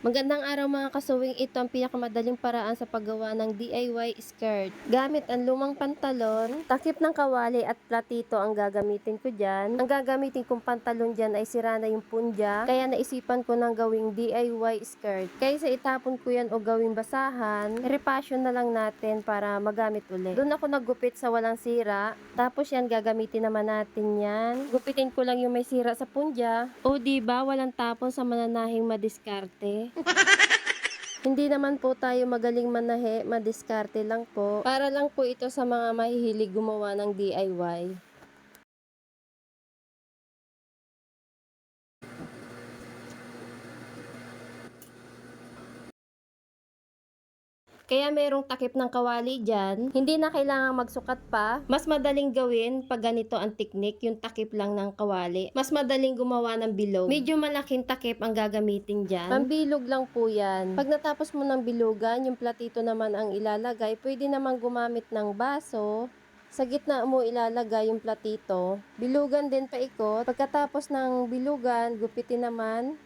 Magandang araw mga kasuwing, ito ang pinakamadaling paraan sa paggawa ng DIY skirt. Gamit ang lumang pantalon, takip ng kawali at platito ang gagamitin ko dyan. Ang gagamitin kong pantalon dyan ay sira na yung punja, kaya naisipan ko ng gawing DIY skirt. Kaysa itapon ko yan o gawing basahan, repasyon na lang natin para magamit ulit. Doon ako naggupit sa walang sira, tapos yan gagamitin naman natin yan. Gupitin ko lang yung may sira sa punja. O diba walang tapon sa mananahing madiskarte. Hindi naman po tayo magaling manahe, madiskarte lang po. Para lang po ito sa mga mahihilig gumawa ng DIY. Kaya merong takip ng kawali dyan, hindi na kailangang magsukat pa. Mas madaling gawin pag ganito ang teknik, yung takip lang ng kawali. Mas madaling gumawa ng bilog. Medyo malaking takip ang gagamitin dyan. Pambilog lang po yan. Pag natapos mo ng bilugan, yung platito naman ang ilalagay, pwede naman gumamit ng baso. Sa gitna mo ilalagay yung platito. Bilugan din paikot. Pagkatapos ng bilugan, gupitin naman.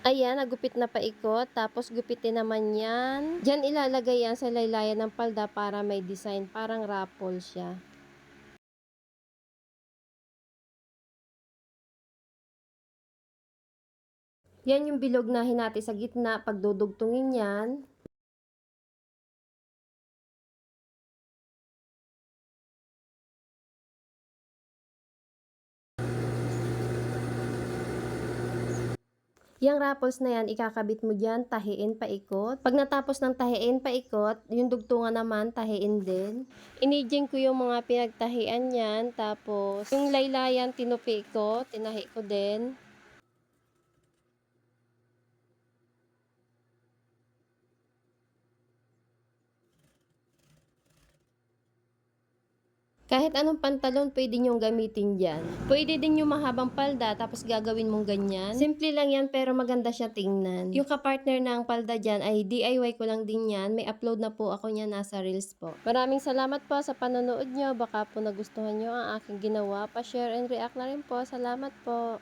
Ayan, nagupit na paikot, tapos gupitin naman yan. Diyan ilalagay yan sa laylayan ng palda para may design, parang raffle siya. Yan yung bilog na hinati sa gitna, pagdudugtungin yan. Yang raffles na yan, ikakabit mo dyan, tahiin paikot. Pag natapos ng tahiin paikot, yung dugtungan naman, tahiin din. Inijing ko yung mga pinagtahian yan, tapos yung laylayan, tinupi ko, tinahi ko din. Kahit anong pantalon pwede nyong gamitin dyan. Pwede din yung mahabang palda tapos gagawin mong ganyan. Simple lang yan pero maganda siya tingnan. Yung kapartner ng palda dyan ay DIY ko lang din yan. May upload na po ako niya, nasa Reels po. Maraming salamat po sa panonood nyo. Baka po nagustuhan nyo ang aking ginawa. Pa-share and react na rin po. Salamat po.